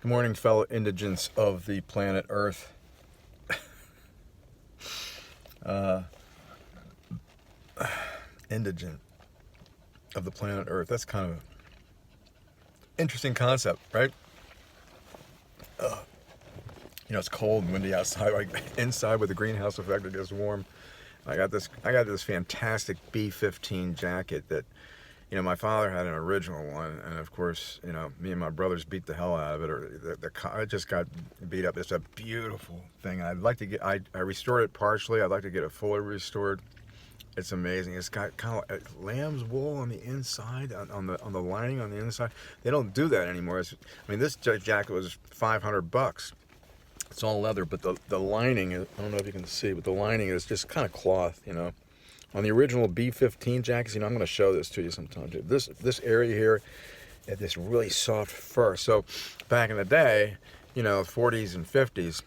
Good morning, fellow indigents of the planet Earth. Indigent of the planet Earth. That's kind of an interesting concept, right? It's cold and windy outside. Like inside with the greenhouse effect, it gets warm. I got this fantastic B-15 jacket that, my father had an original one, and of course, me and my brothers beat the hell out of it, or it just got beat up. It's a beautiful thing. I'd like to get, I restored it partially. I'd like to get it fully restored. It's amazing. It's got kind of lamb's wool on the inside, on the lining on the inside. They don't do that anymore. This jacket was $500. It's all leather, but the lining is, I don't know if you can see, but the lining is just kind of cloth, On the original B-15 jackets, I'm going to show this to you sometime too. This area here had this really soft fur. So back in the day, 40s and 50s,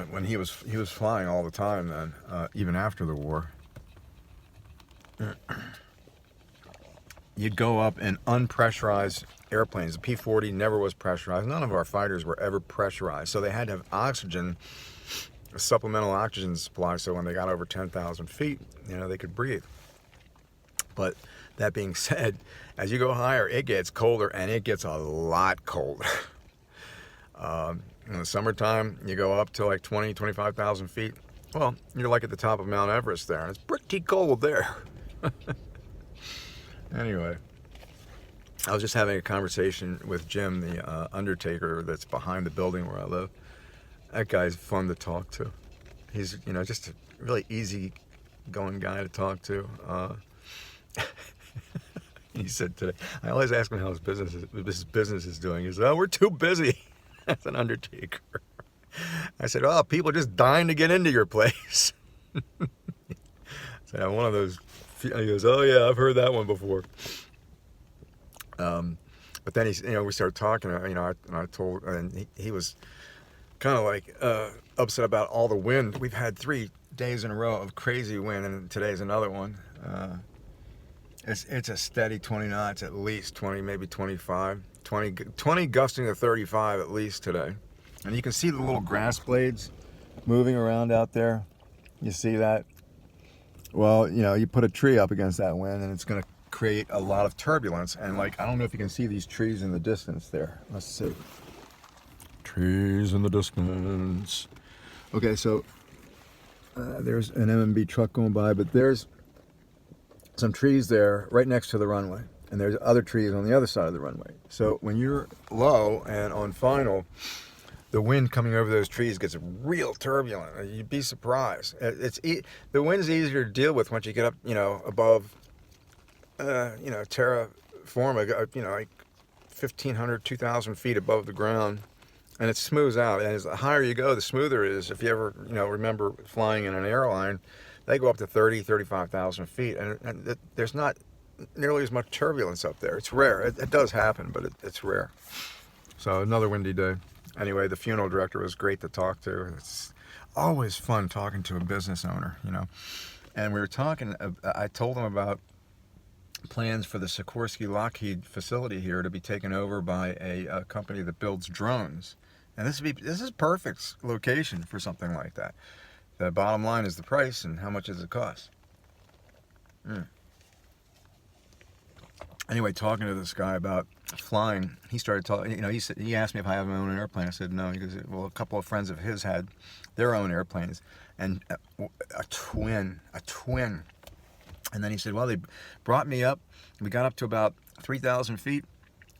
when he was flying all the time then, even after the war, you'd go up in unpressurized airplanes. The P-40 never was pressurized. None of our fighters were ever pressurized. So they had to have oxygen, a supplemental oxygen supply, so when they got over 10,000 feet, they could breathe. But that being said, as you go higher, it gets colder, and it gets a lot colder. In the summertime, you go up to like 20, 25,000 feet. Well, you're like at the top of Mount Everest there, and it's pretty cold there. Anyway, I was just having a conversation with Jim, the undertaker that's behind the building where I live. That guy's fun to talk to. He's, just a really easy-going guy to talk to. He said today, I always ask him how his business is doing. He said, "Oh, we're too busy." As an undertaker. I said, "Oh, people are just dying to get into your place." I said, "I'm one of those." He goes, "Oh yeah, I've heard that one before." But then we started talking. I told, and he was kind of like upset about all the wind. We've had 3 days in a row of crazy wind, and today's another one. It's a steady 20 knots at least, 20, maybe 25, 20 gusting to 35 at least today. And you can see the little grass blades moving around out there. You see that? Well, you put a tree up against that wind, and it's going to create a lot of turbulence. And I don't know if you can see these trees in the distance there. Let's see. Trees in the distance. Okay, so there's an MMB truck going by, but there's some trees there right next to the runway, and there's other trees on the other side of the runway. So when you're low and on final, the wind coming over those trees gets real turbulent. You'd be surprised. The wind's easier to deal with once you get up, above, terra firma, like 1,500, 2,000 feet above the ground, and it smooths out. And as the higher you go, the smoother it is. If you ever, remember flying in an airline, they go up to 30, 35,000 feet, and there's not nearly as much turbulence up there. It's rare. It does happen, but it's rare. So another windy day. Anyway, the funeral director was great to talk to. It's always fun talking to a business owner, And we were talking, I told him about plans for the Sikorsky Lockheed facility here to be taken over by a company that builds drones. And this is perfect location for something like that. The bottom line is the price, and how much does it cost? Anyway, talking to this guy about flying, he started talking. He asked me if I have my own airplane. I said no. He goes, well, a couple of friends of his had their own airplanes, and a twin. And then he said, well, they brought me up. We got up to about 3,000 feet,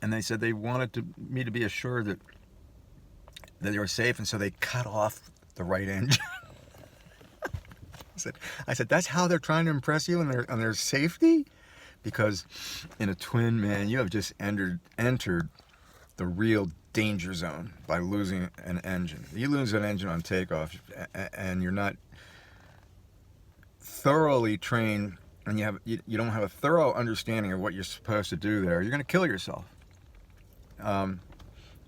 and they said they wanted me to be assured that they were safe, and so they cut off the right engine. I said, that's how they're trying to impress you on their safety? Because in a twin, man, you have just entered the real danger zone by losing an engine. You lose an engine on takeoff, and you're not thoroughly trained, and you don't have a thorough understanding of what you're supposed to do there, you're going to kill yourself.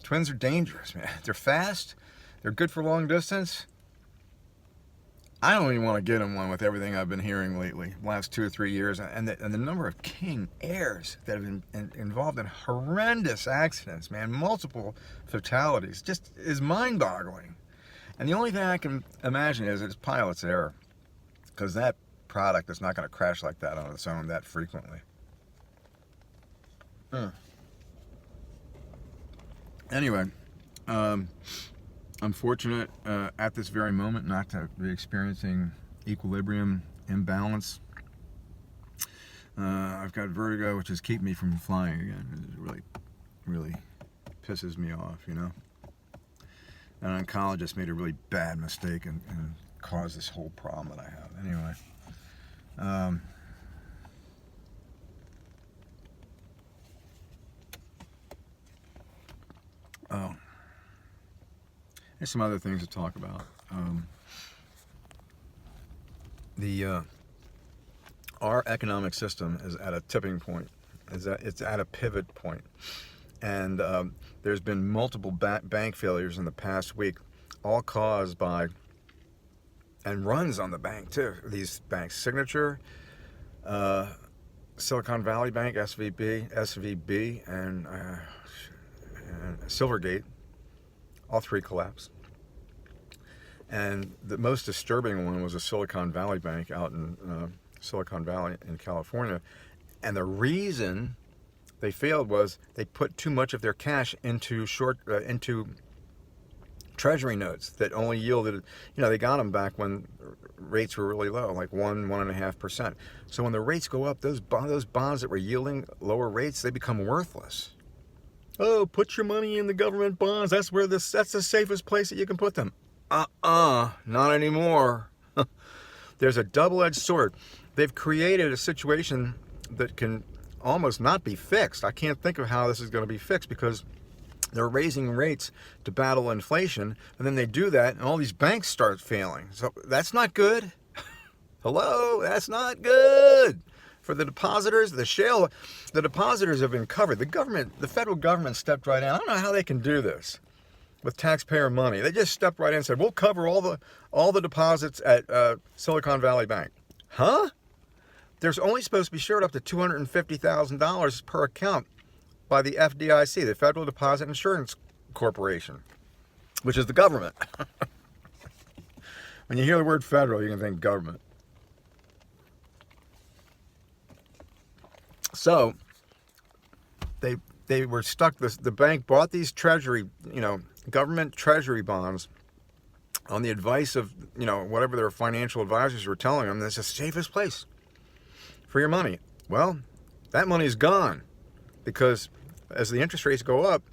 Twins are dangerous, man. They're fast. They're good for long distance. I don't even want to get in one with everything I've been hearing lately, last 2 or 3 years, and the number of King Airs that have been involved in horrendous accidents, man, multiple fatalities, just is mind-boggling. And the only thing I can imagine is it's pilot's error, because that product is not going to crash like that on its own that frequently. Anyway, I'm fortunate at this very moment not to be experiencing equilibrium imbalance. I've got vertigo, which is keeping me from flying again. It really, really pisses me off, you know. An oncologist made a really bad mistake and caused this whole problem that I have. Anyway, oh, there's some other things to talk about. Our economic system is at a tipping point. It's at a pivot point. And there's been multiple bank failures in the past week, all caused by, and runs on the bank too. These banks, Signature, Silicon Valley Bank, SVB, and Silvergate, all three collapsed. And the most disturbing one was a Silicon Valley Bank out in Silicon Valley in California. And the reason they failed was they put too much of their cash into treasury notes that only yielded, they got them back when rates were really low, like 1.5%. So when the rates go up, those bonds that were yielding lower rates, they become worthless. Oh, put your money in the government bonds. That's the safest place that you can put them. Not anymore. There's a double-edged sword. They've created a situation that can almost not be fixed. I can't think of how this is going to be fixed, because they're raising rates to battle inflation, and then they do that, and all these banks start failing. So that's not good. Hello, that's not good. For the depositors, the depositors have been covered. The federal government stepped right in. I don't know how they can do this with taxpayer money. They just stepped right in and said, we'll cover all the deposits at Silicon Valley Bank. Huh? There's only supposed to be shared up to $250,000 per account by the FDIC, the Federal Deposit Insurance Corporation, which is the government. When you hear the word federal, you can think government. So they were stuck. The bank bought these government treasury bonds on the advice of, whatever their financial advisors were telling them. This is the safest place for your money. Well, that money's gone, because as the interest rates go up,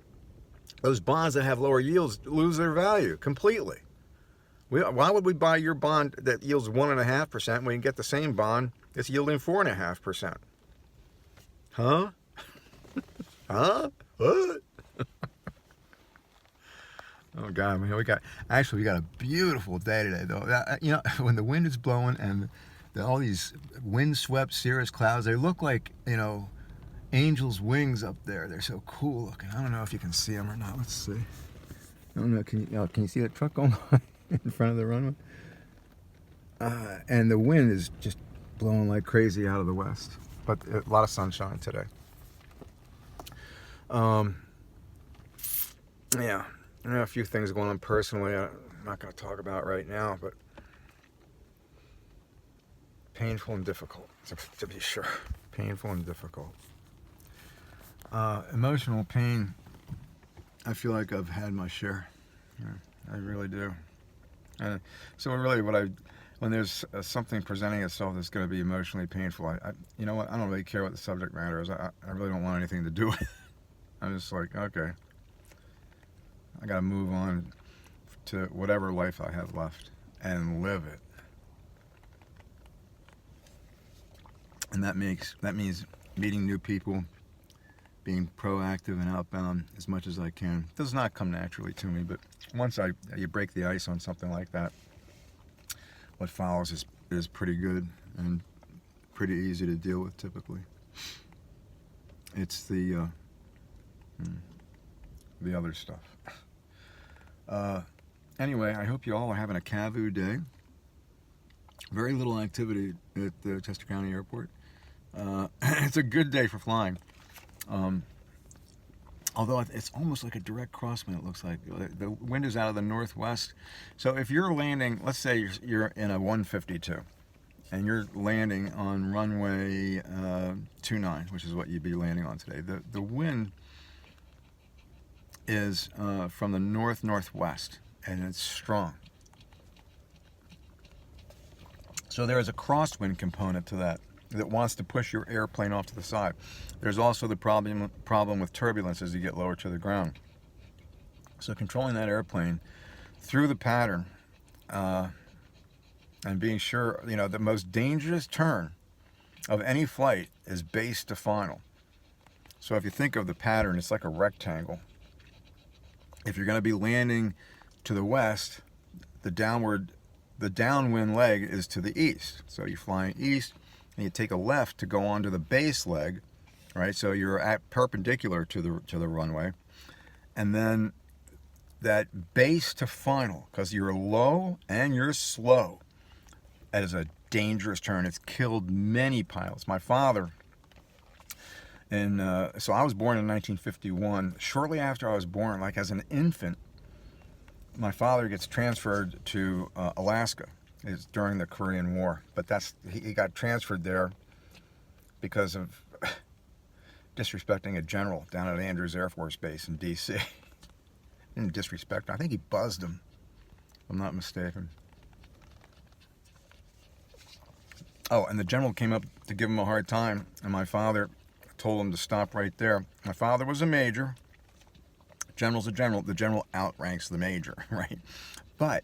those bonds that have lower yields lose their value completely. Why would we buy your bond that yields 1.5% when we can get the same bond that's yielding 4.5%? Huh? Huh? What? Oh God, man, we got a beautiful day today, though. When the wind is blowing and all these wind-swept cirrus clouds, they look like, angels' wings up there. They're so cool looking. I don't know if you can see them or not. Let's see. I don't know. Can you see that truck going by in front of the runway? And the wind is just blowing like crazy out of the west, but a lot of sunshine today. Yeah, I have a few things going on personally. I'm not going to talk about right now, but painful and difficult, to be sure. Painful and difficult. Emotional pain, I feel like I've had my share. Yeah, I really do. So really, when there's something presenting itself that's going to be emotionally painful, I don't really care what the subject matter is. I really don't want anything to do with it. I'm just like, okay, I got to move on to whatever life I have left and live it. And that means meeting new people, being proactive and outbound as much as I can. It does not come naturally to me, but once you break the ice on something like that, what follows is pretty good and pretty easy to deal with typically. It's the other stuff. Anyway, I hope you all are having a Kavu day. Very little activity at the Chester County Airport. It's a good day for flying. Although it's almost like a direct crosswind, it looks like. The wind is out of the northwest. So if you're landing, let's say you're in a 152, and you're landing on runway 29, which is what you'd be landing on today. The wind is from the north-northwest, and it's strong. So there is a crosswind component to that wants to push your airplane off to the side. There's also the problem with turbulence as you get lower to the ground. So controlling that airplane through the pattern and being sure, the most dangerous turn of any flight is base to final. So if you think of the pattern, it's like a rectangle. If you're going to be landing to the west, the downwind leg is to the east. So you're flying east, and you take a left to go onto the base leg, right? So you're at perpendicular to the runway, and then that base to final, because you're low and you're slow, that is a dangerous turn. It's killed many pilots. My father, so I was born in 1951. Shortly after I was born, like as an infant, my father gets transferred to Alaska. It's during the Korean War, but he got transferred there because of disrespecting a general down at Andrews Air Force Base in D.C. Didn't disrespect him. I think he buzzed him, if I'm not mistaken. Oh, and the general came up to give him a hard time, and my father told him to stop right there. My father was a major. General's a general. The general outranks the major, right? But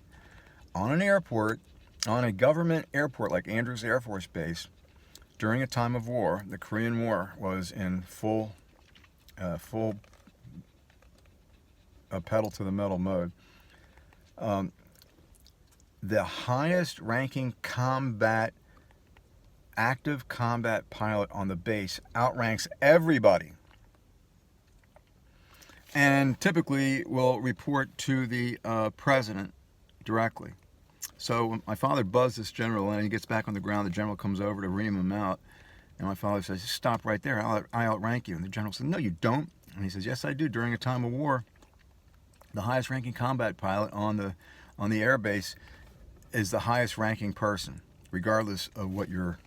on an airport, on a government airport like Andrews Air Force Base, during a time of war, the Korean War was in full pedal to the metal mode. The highest ranking active combat pilot on the base outranks everybody, and typically will report to the president directly. So my father buzzed this general, and he gets back on the ground. The general comes over to ream him out, and my father says, "Stop right there. I outrank you." And the general says, "No, you don't." And he says, "Yes, I do. During a time of war, the highest ranking combat pilot on the airbase is the highest ranking person, regardless of what your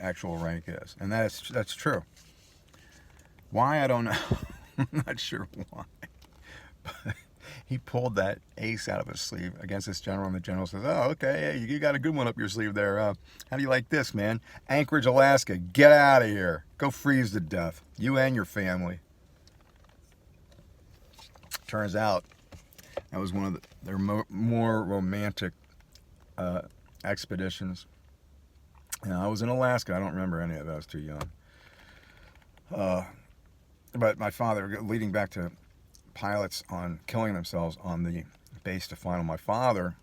actual rank is." And that's true. Why, I don't know. I'm not sure why. But he pulled that ace out of his sleeve against this general, and the general says, "Oh, okay, hey, you got a good one up your sleeve there. How do you like this, man? Anchorage, Alaska, get out of here. Go freeze to death, you and your family." Turns out that was one of their more romantic expeditions. I was in Alaska. I don't remember any of it. I was too young. But my father, leading back to pilots on killing themselves on the base to final, my father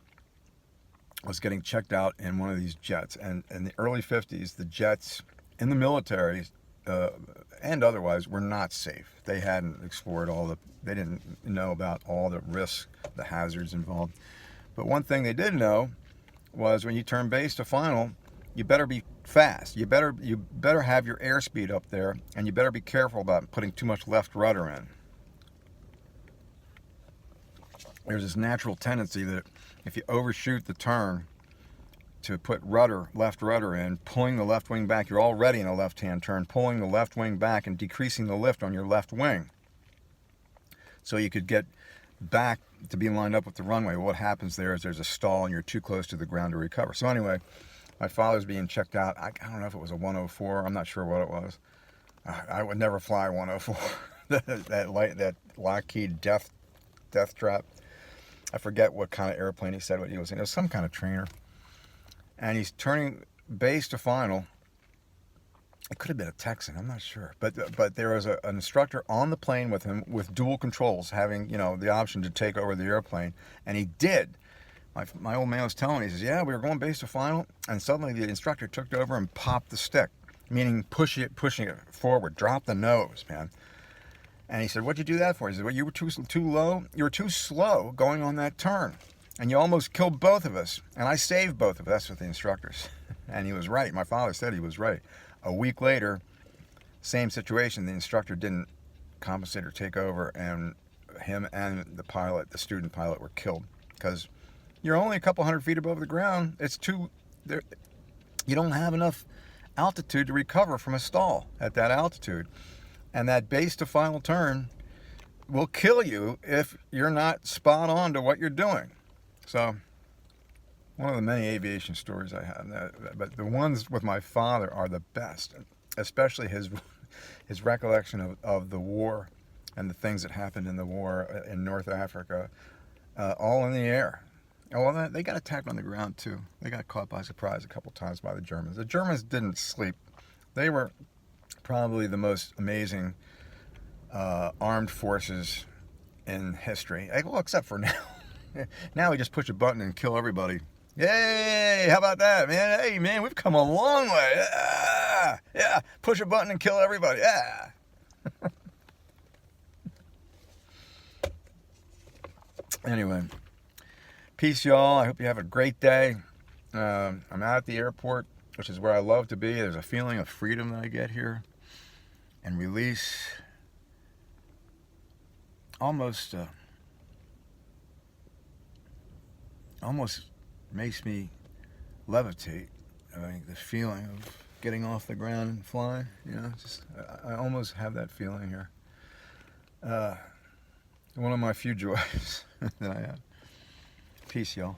was getting checked out in one of these jets. And in the early 50s, the jets in the military and otherwise were not safe. They hadn't explored they didn't know about all the risks, the hazards involved. But one thing they did know was when you turn base to final, you better be fast. You better have your airspeed up there, and you better be careful about putting too much left rudder in. There's this natural tendency that if you overshoot the turn to put left rudder in, pulling the left wing back, you're already in a left-hand turn, pulling the left wing back and decreasing the lift on your left wing. So you could get back to be lined up with the runway. What happens there is there's a stall and you're too close to the ground to recover. So anyway, my father's being checked out. I don't know if it was a 104. I'm not sure what it was. I would never fly 104. that Lockheed death trap. I forget what kind of airplane he said what he was in. It was some kind of trainer. And he's turning base to final. It could have been a Texan, I'm not sure. But there was an instructor on the plane with him with dual controls, having the option to take over the airplane, and he did. My old man was telling me, he says, "Yeah, we were going base to final, and suddenly the instructor took over and popped the stick," meaning pushing it forward, drop the nose, man. And he said, "What'd you do that for?" He said, "Well, you were too low. You were too slow going on that turn." and you almost killed both of us. And I saved both of us. That's what the instructor said. And he was right. My father said he was right. A week later, same situation. The instructor didn't compensate or take over, and him and the pilot, the student pilot, were killed because you're only a couple hundred feet above the ground. It's too, you don't have enough altitude to recover from a stall at that altitude. And that base to final turn will kill you if you're not spot on to what you're doing. So, one of the many aviation stories I have, but the ones with my father are the best, especially his recollection of the war and the things that happened in the war in North Africa, all in the air. Well, they got attacked on the ground too. They got caught by surprise a couple times by the Germans. The Germans didn't sleep. They were probably the most amazing armed forces in history. Well, except for now. Now we just push a button and kill everybody. Yay! How about that, man? Hey, man, we've come a long way. Yeah, push a button and kill everybody. Yeah. Anyway, peace, y'all. I hope you have a great day. I'm out at the airport, which is where I love to be. There's a feeling of freedom that I get here and release. Almost makes me levitate. I mean, the feeling of getting off the ground and flying. You know, just I almost have that feeling here. One of my few joys that I have. Peace, y'all.